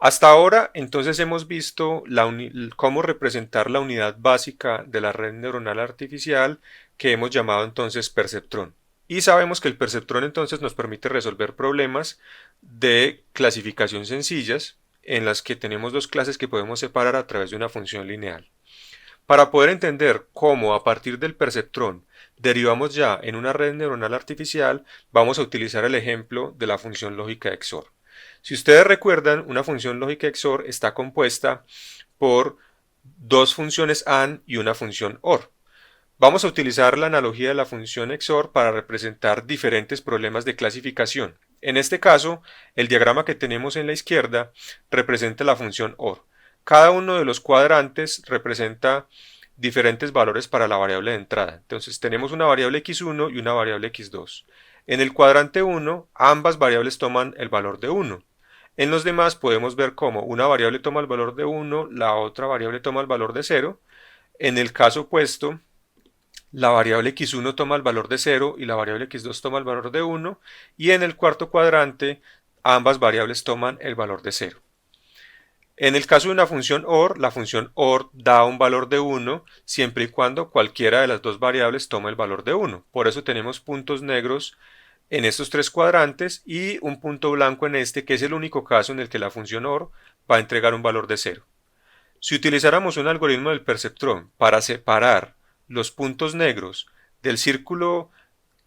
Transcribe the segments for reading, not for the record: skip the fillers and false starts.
Hasta ahora, entonces, hemos visto cómo representar la unidad básica de la red neuronal artificial que hemos llamado entonces perceptrón. Y sabemos que el perceptrón entonces nos permite resolver problemas de clasificación sencillas en las que tenemos dos clases que podemos separar a través de una función lineal. Para poder entender cómo a partir del perceptrón derivamos ya en una red neuronal artificial, vamos a utilizar el ejemplo de la función lógica XOR. Si ustedes recuerdan, una función lógica XOR está compuesta por dos funciones AND y una función OR. Vamos a utilizar la analogía de la función XOR para representar diferentes problemas de clasificación. En este caso, el diagrama que tenemos en la izquierda representa la función OR. Cada uno de los cuadrantes representa diferentes valores para la variable de entrada. Entonces tenemos una variable x1 y una variable x2. En el cuadrante 1, ambas variables toman el valor de 1. En los demás podemos ver cómo una variable toma el valor de 1, la otra variable toma el valor de 0. En el caso opuesto, la variable x1 toma el valor de 0 y la variable x2 toma el valor de 1. Y en el cuarto cuadrante, ambas variables toman el valor de 0. En el caso de una función OR, la función OR da un valor de 1 siempre y cuando cualquiera de las dos variables tome el valor de 1. Por eso tenemos puntos negros en estos tres cuadrantes y un punto blanco en este, que es el único caso en el que la función OR va a entregar un valor de 0. Si utilizáramos un algoritmo del perceptrón para separar los puntos negros del círculo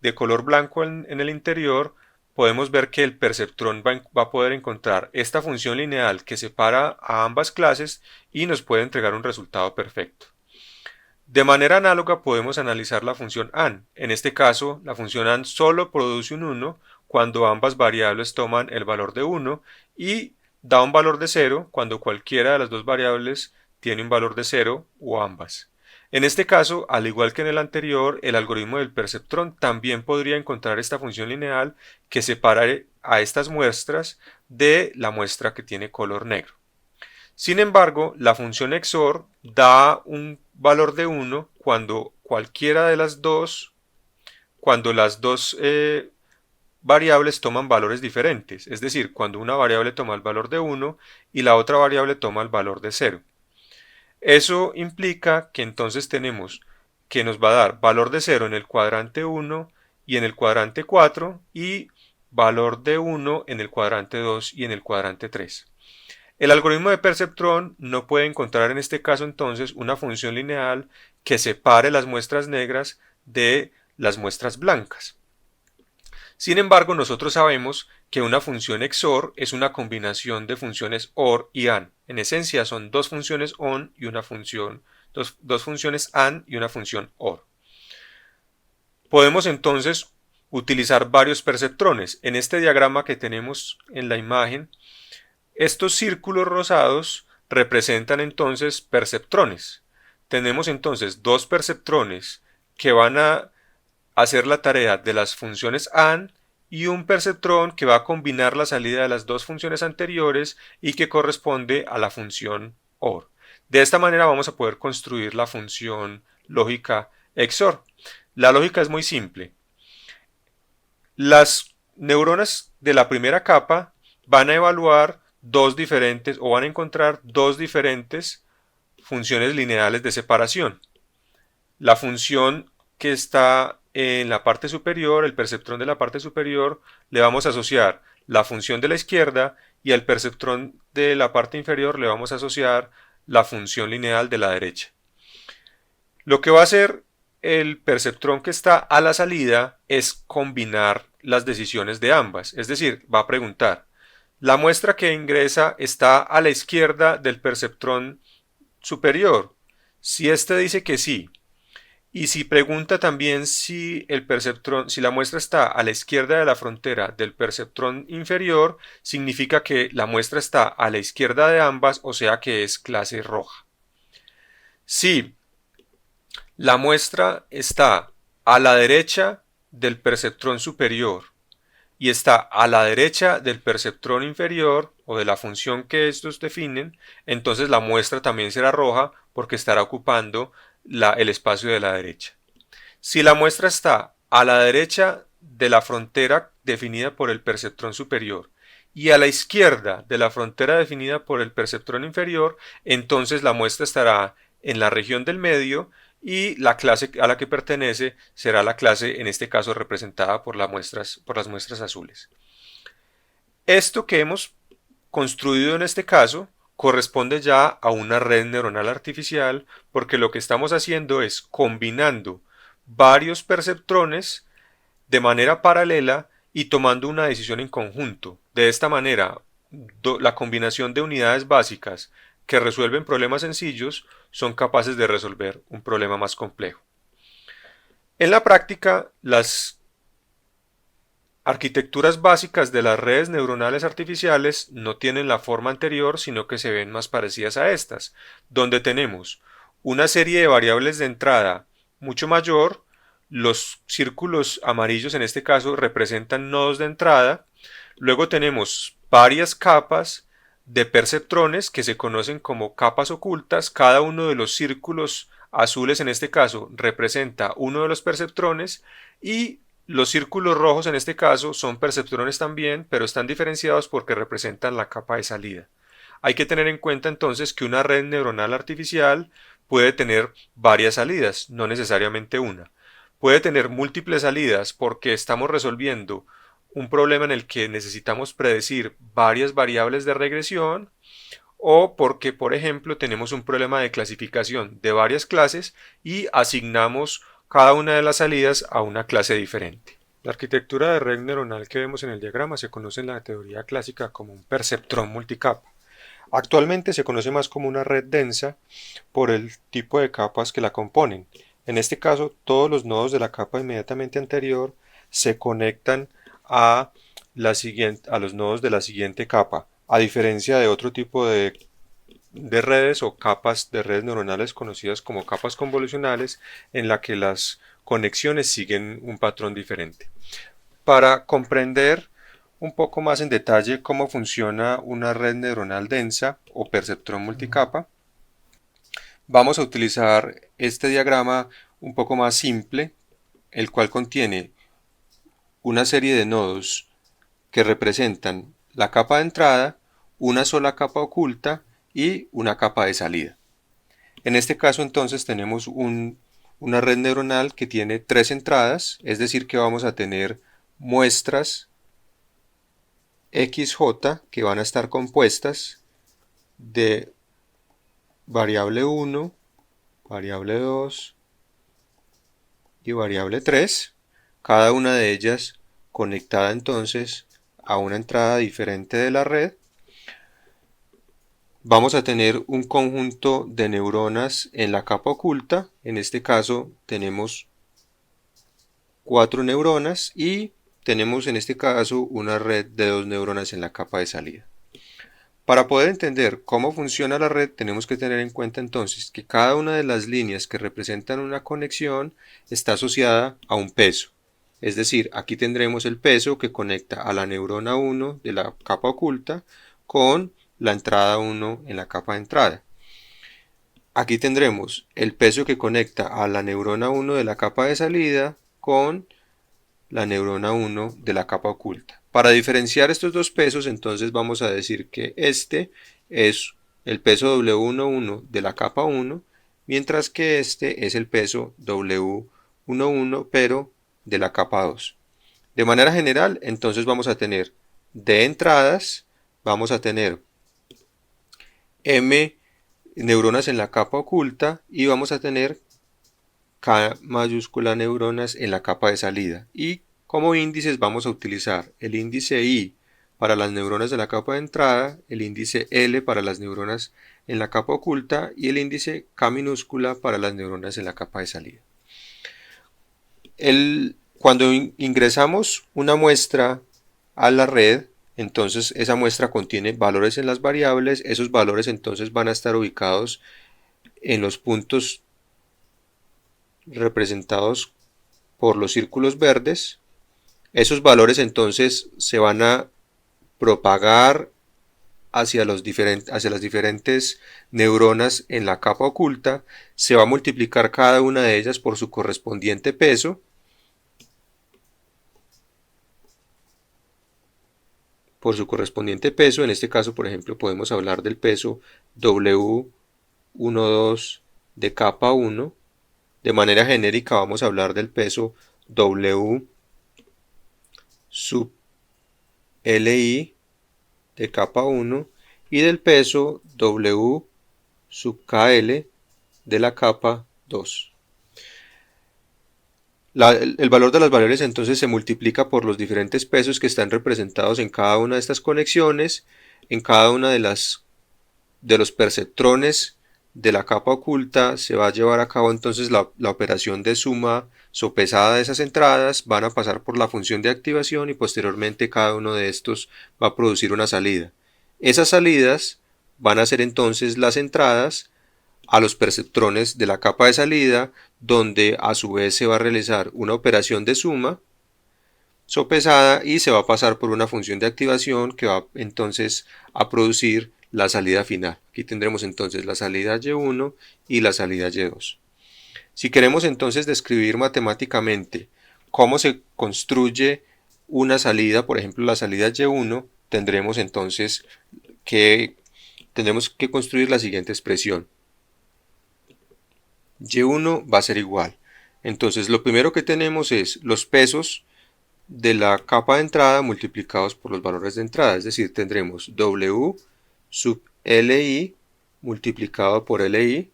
de color blanco en el interior, podemos ver que el perceptrón va a poder encontrar esta función lineal que separa a ambas clases y nos puede entregar un resultado perfecto. De manera análoga podemos analizar la función AND. En este caso, la función AND solo produce un 1 cuando ambas variables toman el valor de 1 y da un valor de 0 cuando cualquiera de las dos variables tiene un valor de 0 o ambas. En este caso, al igual que en el anterior, el algoritmo del perceptrón también podría encontrar esta función lineal que separe a estas muestras de la muestra que tiene color negro. Sin embargo, la función XOR da un valor de 1 cuando cualquiera de las dos, cuando las dos variables toman valores diferentes, es decir, cuando una variable toma el valor de 1 y la otra variable toma el valor de 0. Eso implica que entonces tenemos que nos va a dar valor de 0 en el cuadrante 1 y en el cuadrante 4 y valor de 1 en el cuadrante 2 y en el cuadrante 3. El algoritmo de perceptrón no puede encontrar en este caso entonces una función lineal que separe las muestras negras de las muestras blancas. Sin embargo, nosotros sabemos que una función XOR es una combinación de funciones OR y AND. En esencia son dos funciones ON y una función, dos funciones AND y una función OR. Podemos entonces utilizar varios perceptrones. En este diagrama que tenemos en la imagen, estos círculos rosados representan entonces perceptrones. Tenemos entonces dos perceptrones que van a hacer la tarea de las funciones AND y un perceptrón que va a combinar la salida de las dos funciones anteriores y que corresponde a la función OR. De esta manera vamos a poder construir la función lógica XOR. La lógica es muy simple. Las neuronas de la primera capa van a evaluar dos diferentes o van a encontrar dos diferentes funciones lineales de separación. La función que está en la parte superior, el perceptrón de la parte superior, le vamos a asociar la función de la izquierda y al perceptrón de la parte inferior le vamos a asociar la función lineal de la derecha. Lo que va a hacer el perceptrón que está a la salida es combinar las decisiones de ambas, es decir, va a preguntar, ¿la muestra que ingresa está a la izquierda del perceptrón superior? Si éste dice que sí, y si pregunta también si el perceptrón, si la muestra está a la izquierda de la frontera del perceptrón inferior, significa que la muestra está a la izquierda de ambas, o sea que es clase roja. Si la muestra está a la derecha del perceptrón superior y está a la derecha del perceptrón inferior o de la función que estos definen, entonces la muestra también será roja porque estará ocupando el espacio de la derecha. Si la muestra está a la derecha de la frontera definida por el perceptrón superior y a la izquierda de la frontera definida por el perceptrón inferior, entonces la muestra estará en la región del medio y la clase a la que pertenece será la clase, en este caso representada por las muestras azules. Esto que hemos construido en este caso corresponde ya a una red neuronal artificial, porque lo que estamos haciendo es combinando varios perceptrones de manera paralela y tomando una decisión en conjunto. De esta manera, la combinación de unidades básicas que resuelven problemas sencillos son capaces de resolver un problema más complejo. En la práctica, las arquitecturas básicas de las redes neuronales artificiales no tienen la forma anterior, sino que se ven más parecidas a estas, donde tenemos una serie de variables de entrada mucho mayor. Los círculos amarillos en este caso representan nodos de entrada. Luego tenemos varias capas de perceptrones que se conocen como capas ocultas. Cada uno de los círculos azules en este caso representa uno de los perceptrones y los círculos rojos en este caso son perceptrones también, pero están diferenciados porque representan la capa de salida. Hay que tener en cuenta entonces que una red neuronal artificial puede tener varias salidas, no necesariamente una. Puede tener múltiples salidas porque estamos resolviendo un problema en el que necesitamos predecir varias variables de regresión, o porque, por ejemplo, tenemos un problema de clasificación de varias clases y asignamos cada una de las salidas a una clase diferente. La arquitectura de red neuronal que vemos en el diagrama se conoce en la teoría clásica como un perceptrón multicapa. Actualmente se conoce más como una red densa por el tipo de capas que la componen. En este caso, todos los nodos de la capa inmediatamente anterior se conectan a los nodos de la siguiente capa, a diferencia de otro tipo de redes o capas de redes neuronales conocidas como capas convolucionales, en la que las conexiones siguen un patrón diferente. Para comprender un poco más en detalle cómo funciona una red neuronal densa o perceptrón multicapa, vamos a utilizar este diagrama un poco más simple, el cual contiene una serie de nodos que representan la capa de entrada, una sola capa oculta y una capa de salida. En este caso entonces tenemos una red neuronal que tiene tres entradas, es decir que vamos a tener muestras XJ que van a estar compuestas de variable 1, variable 2 y variable 3, cada una de ellas conectada entonces a una entrada diferente de la red. Vamos a tener un conjunto de neuronas en la capa oculta, en este caso tenemos 4 neuronas y tenemos en este caso una red de 2 neuronas en la capa de salida. Para poder entender cómo funciona la red tenemos que tener en cuenta entonces que cada una de las líneas que representan una conexión está asociada a un peso. Es decir, aquí tendremos el peso que conecta a la neurona 1 de la capa oculta con la entrada 1 en la capa de entrada. Aquí tendremos el peso que conecta a la neurona 1 de la capa de salida con la neurona 1 de la capa oculta. Para diferenciar estos dos pesos, entonces vamos a decir que este es el peso W11 de la capa 1, mientras que este es el peso W11 pero de la capa 2. De manera general, entonces vamos a tener de entradas, vamos a tener M neuronas en la capa oculta y vamos a tener K mayúscula neuronas en la capa de salida. Y como índices vamos a utilizar el índice I para las neuronas de la capa de entrada, el índice L para las neuronas en la capa oculta y el índice K minúscula para las neuronas en la capa de salida. Cuando ingresamos una muestra a la red, entonces esa muestra contiene valores en las variables, esos valores entonces van a estar ubicados en los puntos representados por los círculos verdes. Esos valores entonces se van a propagar hacia las diferentes neuronas en la capa oculta, se va a multiplicar cada una de ellas por su correspondiente peso por su correspondiente peso. En este caso, por ejemplo, podemos hablar del peso W12 de capa 1. De manera genérica vamos a hablar del peso W sub LI de capa 1 y del peso W sub KL de la capa 2. El valor de las variables entonces se multiplica por los diferentes pesos que están representados en cada una de estas conexiones, en cada una de los perceptrones de la capa oculta se va a llevar a cabo entonces la operación de suma sopesada de esas entradas, van a pasar por la función de activación y posteriormente cada uno de estos va a producir una salida. Esas salidas van a ser entonces las entradas a los perceptrones de la capa de salida, donde a su vez se va a realizar una operación de suma sopesada y se va a pasar por una función de activación que va entonces a producir la salida final. Aquí tendremos entonces la salida Y1 y la salida Y2. Si queremos entonces describir matemáticamente cómo se construye una salida, por ejemplo la salida Y1, tendremos entonces que construir la siguiente expresión. Y1 va a ser igual. Entonces lo primero que tenemos es los pesos de la capa de entrada multiplicados por los valores de entrada, es decir, tendremos W sub LI multiplicado por LI,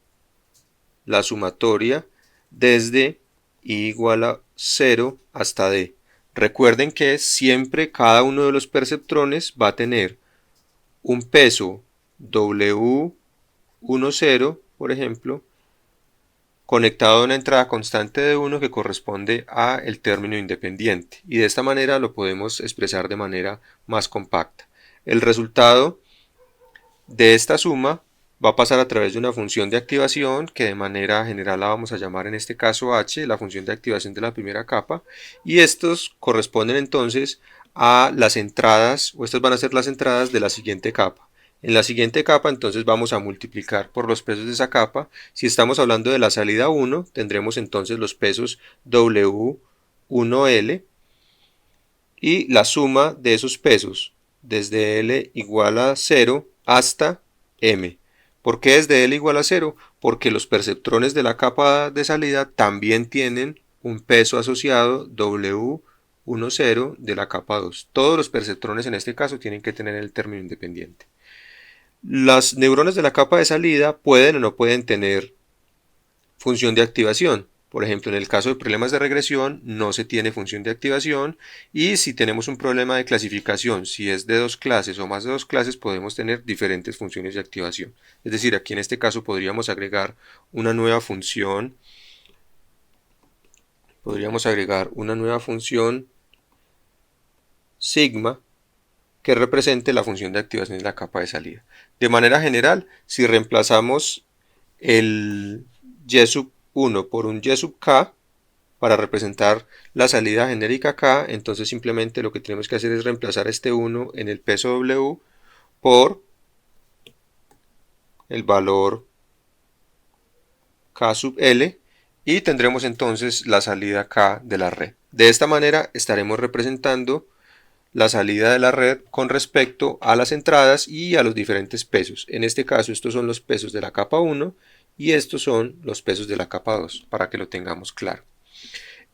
la sumatoria desde I igual a 0 hasta D. Recuerden que siempre cada uno de los perceptrones va a tener un peso W10, por ejemplo, conectado a una entrada constante de 1 que corresponde a el término independiente, y de esta manera lo podemos expresar de manera más compacta. El resultado de esta suma va a pasar a través de una función de activación que de manera general la vamos a llamar en este caso H, la función de activación de la primera capa, y estos corresponden entonces a las entradas, o estas van a ser las entradas de la siguiente capa. En la siguiente capa entonces vamos a multiplicar por los pesos de esa capa. Si estamos hablando de la salida 1, tendremos entonces los pesos W1L y la suma de esos pesos desde L igual a 0 hasta M. ¿Por qué desde L igual a 0? Porque los perceptrones de la capa de salida también tienen un peso asociado W10 de la capa 2. Todos los perceptrones en este caso tienen que tener el término independiente. Las neuronas de la capa de salida pueden o no pueden tener función de activación. Por ejemplo, en el caso de problemas de regresión no se tiene función de activación, y si tenemos un problema de clasificación, si es de dos clases o más de dos clases, podemos tener diferentes funciones de activación. Es decir, aquí en este caso podríamos agregar una nueva función, sigma, que represente la función de activación de la capa de salida. De manera general, si reemplazamos el Y sub 1 por un Y sub K para representar la salida genérica K, entonces simplemente lo que tenemos que hacer es reemplazar este 1 en el peso W por el valor K sub L, y tendremos entonces la salida K de la red. De esta manera estaremos representando la salida de la red con respecto a las entradas y a los diferentes pesos. En este caso estos son los pesos de la capa 1 y estos son los pesos de la capa 2, para que lo tengamos claro.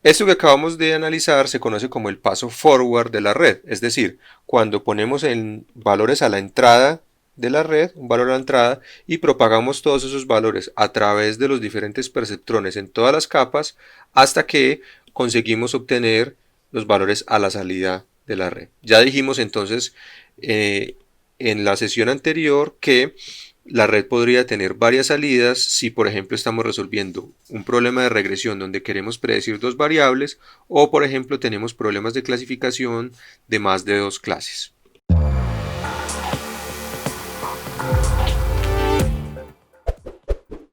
Esto que acabamos de analizar se conoce como el paso forward de la red, es decir, cuando ponemos en valores a la entrada de la red, un valor a la entrada, y propagamos todos esos valores a través de los diferentes perceptrones en todas las capas hasta que conseguimos obtener los valores a la salida de la red. Ya dijimos entonces en la sesión anterior que la red podría tener varias salidas si por ejemplo estamos resolviendo un problema de regresión donde queremos predecir dos variables, o por ejemplo tenemos problemas de clasificación de más de dos clases.